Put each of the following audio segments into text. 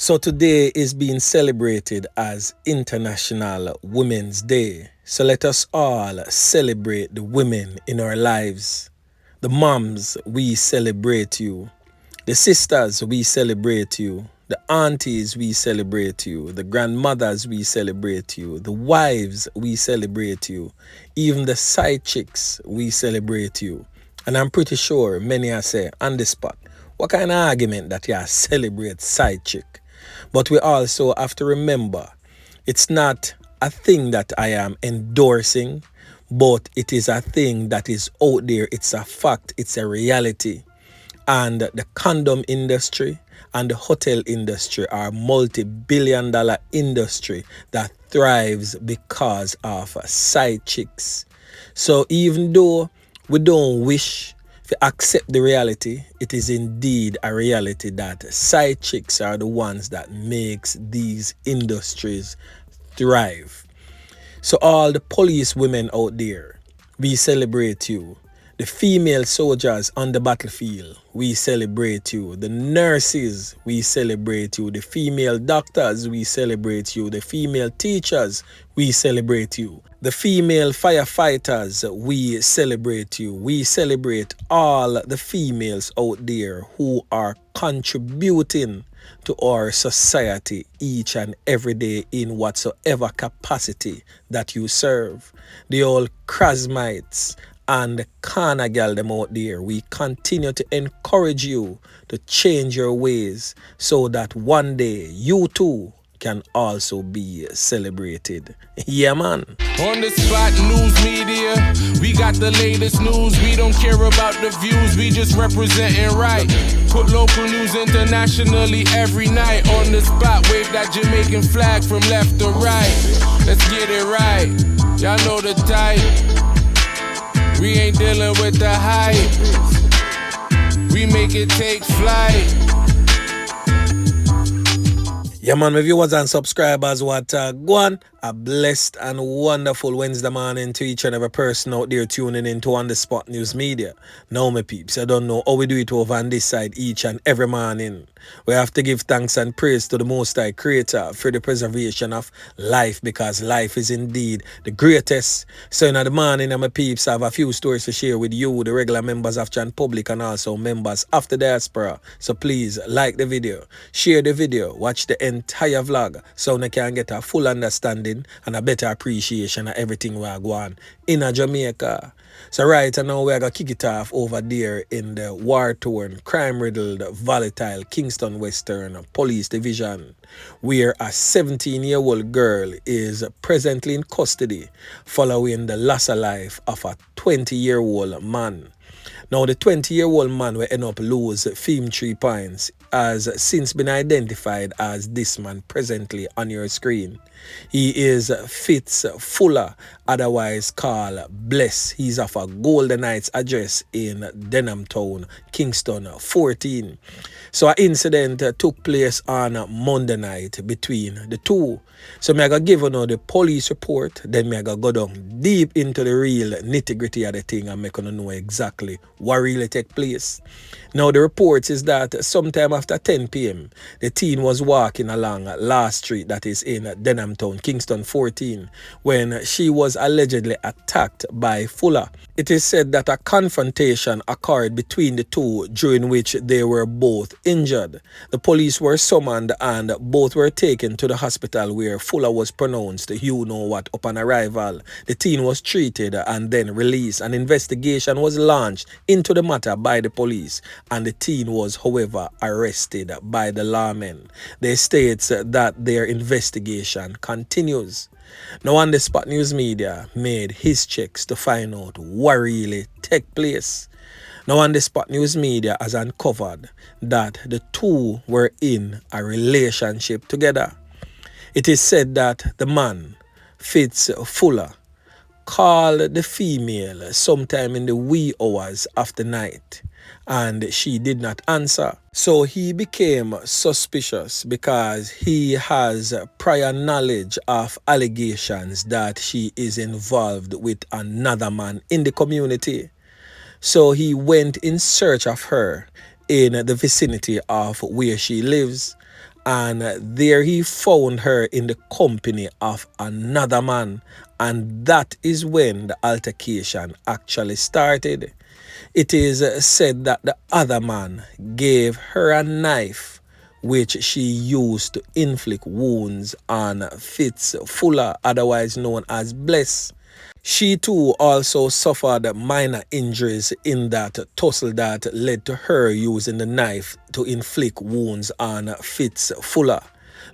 So today is being celebrated as International Women's Day. So let us all celebrate the women in our lives. The moms, we celebrate you. The sisters, we celebrate you. The aunties, we celebrate you. The grandmothers, we celebrate you. The wives, we celebrate you. Even the side chicks, we celebrate you. And I'm pretty sure many are say on the spot, what kind of argument that you celebrate side chick? But we also have to remember, it's not a thing that I am endorsing, but it is a thing that is out there. It's a fact. It's a reality. And the condom industry and the hotel industry are multi-billion-dollar industry that thrives because of side chicks. So even though we don't wish to accept the reality, it is indeed a reality that side chicks are the ones that makes these industries thrive. So all the police women out there, we celebrate you. The female soldiers on the battlefield, we celebrate you. The nurses, we celebrate you. The female doctors, we celebrate you. The female teachers, we celebrate you. The female firefighters, we celebrate you. We celebrate all the females out there who are contributing to our society each and every day in whatsoever capacity that you serve. The old Krasmites and the corner girl them out there, we continue to encourage you to change your ways so that one day you too can also be celebrated. Yeah, man. On the spot news media, we got the latest news. We don't care about the views, we just representing right. Put local news internationally every night. On the spot, wave that Jamaican flag from left to right. Let's get it right, y'all know the type. We ain't dealing with the hype. We make it take flight. Yeah, man, my viewers and subscribers, what go on. A blessed and wonderful Wednesday morning to each and every person out there tuning in to On The Spot News Media. Now, my peeps, I don't know how we do it over on this side each and every morning. We have to give thanks and praise to the Most High Creator for the preservation of life, because life is indeed the greatest. So in the morning, my peeps, I have a few stories to share with you, the regular members of Chan Public and also members of the diaspora. So please like the video, share the video, watch the entire vlog so you can get a full understanding and a better appreciation of everything we are going in Jamaica. So right now we are going to kick it off over there in the war-torn, crime-riddled, volatile Kingston Western Police Division, where a 17-year-old girl is presently in custody following the loss of life of a 20-year-old man. Now, the 20-year-old man will end up lose 3 points has since been identified as this man presently on your screen. He is Fitz Fuller, otherwise called Bless. He's of a Golden Heights address in Denham town, Kingston 14. So an incident took place on Monday night between the two. So I'm going to give you the police report, then I'm going to go down deep into the real nitty-gritty of the thing and make you know exactly what really took place. Now the report is that sometime after 10 p.m, the teen was walking along Last Street, that is in Denham town, Kingston 14, when she was allegedly attacked by Fuller. It is said that a confrontation occurred between the two, during which they were both injured. The police were summoned and both were taken to the hospital, where Fuller was pronounced you know what upon arrival. The teen was treated and then released. An investigation was launched into the matter by the police, and the teen was, however, arrested by the lawmen. They states that their investigation continues. Now, On The Spot News Media made his checks to find out what really took place. Now, On The Spot News Media has uncovered that the two were in a relationship together. It is said that the man, Fitz Fuller, called the female sometime in the wee hours of the night, and she did not answer. So he became suspicious because he has prior knowledge of allegations that she is involved with another man in the community. So he went in search of her in the vicinity of where she lives, and there he found her in the company of another man, and that is when the altercation actually started. It is said that the other man gave her a knife which she used to inflict wounds on Fitz, otherwise known as Bless. She too also suffered minor injuries in that tussle that led to her using the knife to inflict wounds on Fitz.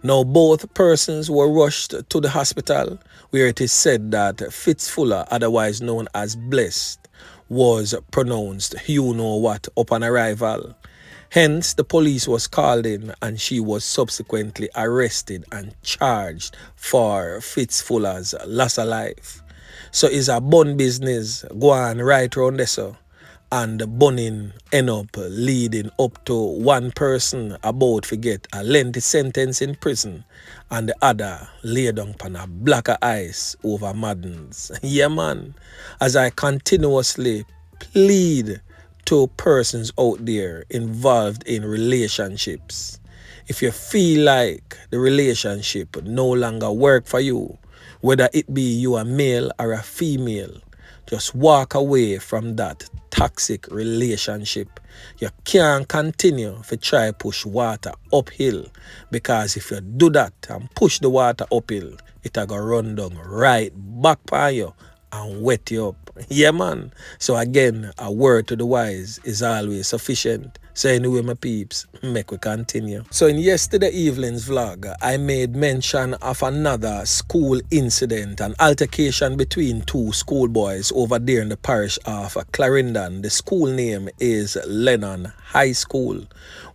Now both persons were rushed to the hospital where it is said that Fitz, otherwise known as Blessed, was pronounced you know what upon arrival. Hence, the police was called in and she was subsequently arrested and charged for Fitzfuller's loss of life. So it's a bun business go on right round there, so. And the bunning end up leading up to one person about to get a lengthy sentence in prison and the other lay down upon a block of ice over Maddens. Yeah, man. As I continuously plead to persons out there involved in relationships, if you feel like the relationship no longer work for you, whether it be you a male or a female, just walk away from that toxic relationship. You can't continue to try push water uphill, because if you do that and push the water uphill, it'll go run down right back on you and wet you up. Yeah, man. So again, a word to the wise is always sufficient. So anyway, my peeps, make we continue. So in yesterday evening's vlog, I made mention of another school incident, an altercation between two schoolboys over there in the parish of Clarendon. The school name is Lennon High School,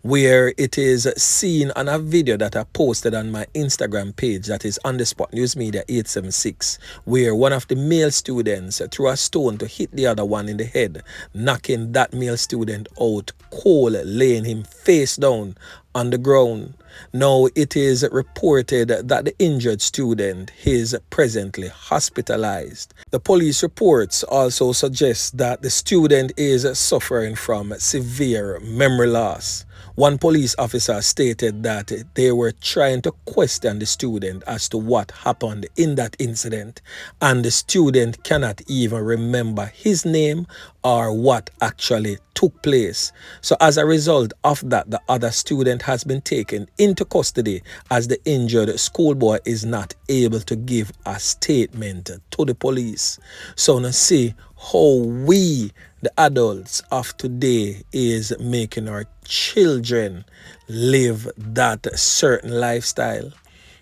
where it is seen on a video that I posted on my Instagram page, that is On The Spot News Media 876, where one of the male students threw a stone to hit the other one in the head, knocking that male student out cold, laying him face down on the ground. Now it is reported that the injured student is presently hospitalized. The police reports also suggest that the student is suffering from severe memory loss. One police officer stated that they were trying to question the student as to what happened in that incident, and the student cannot even remember his name or what actually took place. So as a result of that, the other student has been taken into custody, as the injured schoolboy is not able to give a statement to the police. So now see how we, the adults of today, is making our children live that certain lifestyle.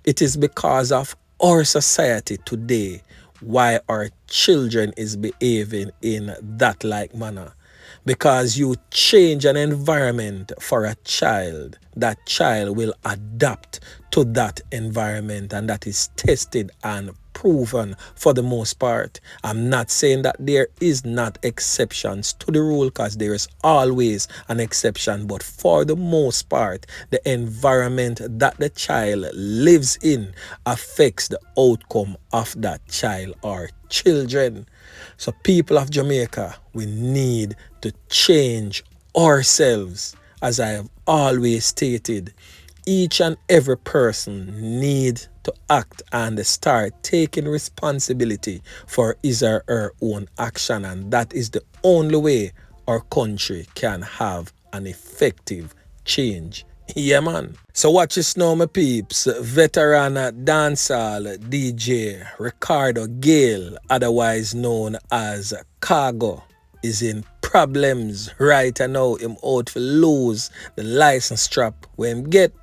It is because of our society today why our children is behaving in that like manner. Because you change an environment for a child, that child will adapt to that environment, and that is tested and proven for the most part. I'm not saying that there is not exceptions to the rule, because there is always an exception, but for the most part, the environment that the child lives in affects the outcome of that child or children. So people of Jamaica, we need to change ourselves. As I have always stated, each and every person needs to act and start taking responsibility for his or her own action, and that is the only way our country can have an effective change. Yeah, man. So watch this now, my peeps. Veteran dancehall DJ Ricardo Gale, otherwise known as Khago, is in problems right now. Him out to lose the license strap when him get.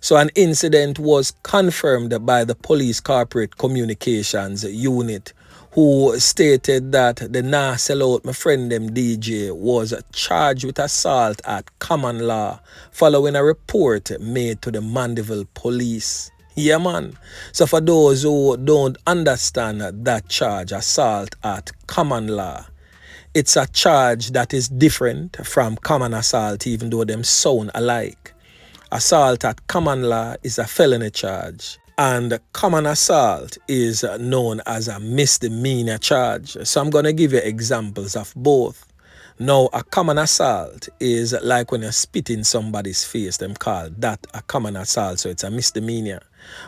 So an incident was confirmed by the police corporate communications unit, who stated that the nah sell out my friend them DJ was charged with assault at common law following a report made to the Mandeville police. Yeah, man. So for those who don't understand that charge, assault at common law, it's a charge that is different from common assault, even though them sound alike. Assault at common law is a felony charge, and common assault is known as a misdemeanor charge. So I'm going to give you examples of both. Now, a common assault is like when you spit in somebody's face, them call that a common assault, so it's a misdemeanor.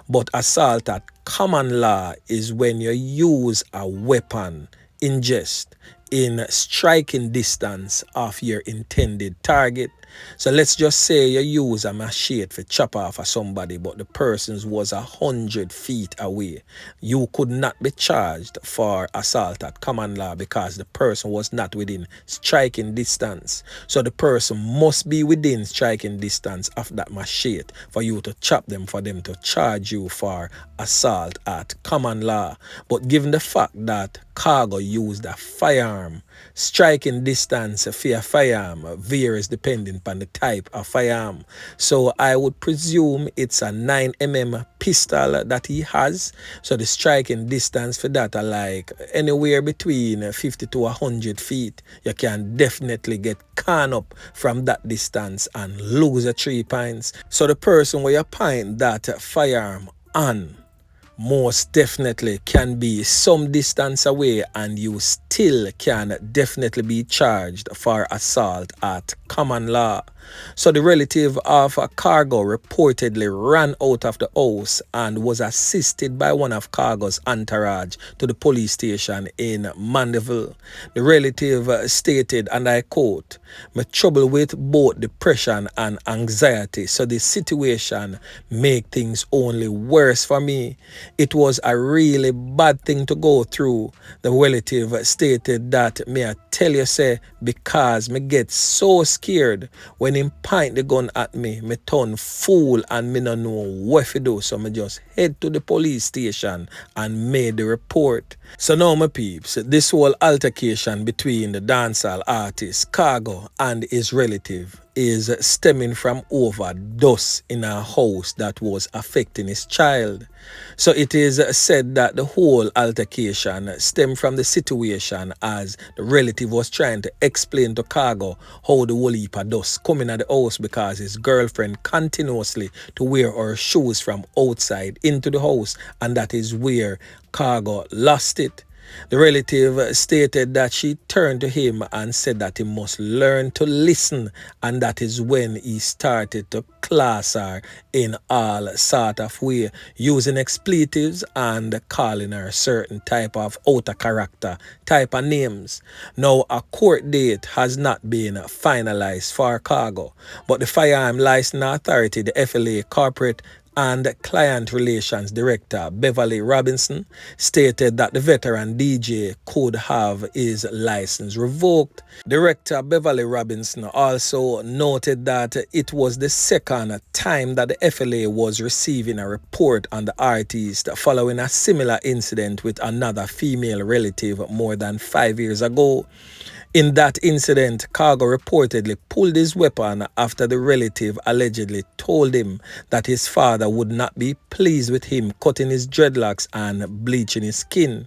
But assault at common law is when you use a weapon in jest in striking distance of your intended target. So let's just say you use a machete for chop off of somebody, but the person was 100 feet away. You could not be charged for assault at common law because the person was not within striking distance. So the person must be within striking distance of that machete for you to chop them, for them to charge you for assault at common law. But given the fact that Khago used a firearm, striking distance for a firearm varies depending on the type of firearm. So I would presume it's a 9mm pistol that he has. So the striking distance for that are like anywhere between 50 to 100 feet. You can definitely get caught up from that distance and lose a 3 points. So the person where you point that firearm on most definitely can be some distance away, and you still can definitely be charged for assault at common law. So the relative of Khago reportedly ran out of the house and was assisted by one of Khago's entourage to the police station in Mandeville. The relative stated, and I quote, "My trouble with both depression and anxiety, so the situation make things only worse for me. It was a really bad thing to go through." The relative stated that, "May I tell you, say, because me get so scared when him point the gun at me, me turn fool and me no know what to do. So me just head to the police station and made the report." So now my peeps, this whole altercation between the dancehall artist Khago and his relative is stemming from overdose in a house that was affecting his child. So it is said that the whole altercation stemmed from the situation as the relative was trying to explain to Khago how the whole heap of dust coming at the house because his girlfriend continuously to wear her shoes from outside into the house, and that is where Khago lost it. The relative stated that she turned to him and said that he must learn to listen, and that is when he started to class her in all sort of way, using expletives and calling her certain type of out of character type of names. Now, a court date has not been finalized for Khago, but the Firearm Licensing Authority, the FLA Corporate and Client Relations Director Beverly Robinson stated that the veteran DJ could have his license revoked. Director Beverly Robinson also noted that it was the second time that the FLA was receiving a report on the artist following a similar incident with another female relative more than 5 years ago. In that incident, Khago reportedly pulled his weapon after the relative allegedly told him that his father would not be pleased with him cutting his dreadlocks and bleaching his skin.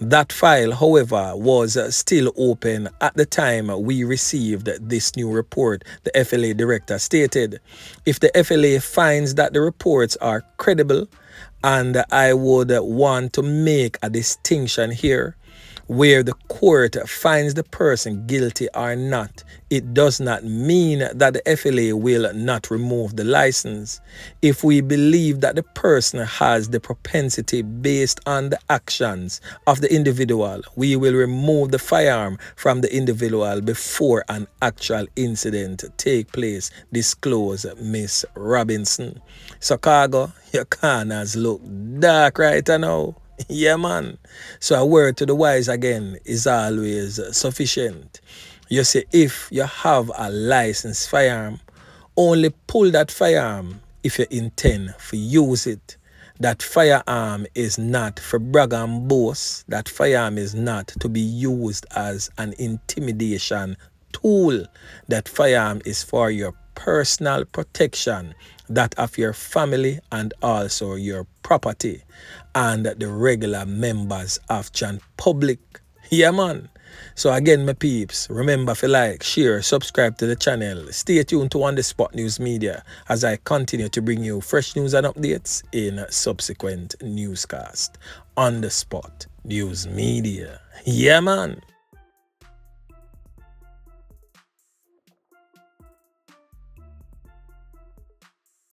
That file, however, was still open at the time we received this new report, the FLA director stated. If the FLA finds that the reports are credible, and I would want to make a distinction here, where the court finds the person guilty or not, it does not mean that the FLA will not remove the license. If we believe that the person has the propensity based on the actions of the individual, we will remove the firearm from the individual before an actual incident take place, disclosed Miss Robinson. So Khago, your corners look dark right now. Yeah, man. So a word to the wise again is always sufficient. You see, if you have a licensed firearm, only pull that firearm if you intend to use it. That firearm is not for brag and boast. That firearm is not to be used as an intimidation tool. That firearm is for your personal protection, that of your family and also your property and the regular members of Jan Public. Yeah, man. So again, my peeps, remember to like, share, subscribe to the channel. Stay tuned to On The Spot News Media as I continue to bring you fresh news and updates in subsequent newscast. On The Spot News Media. Yeah, man.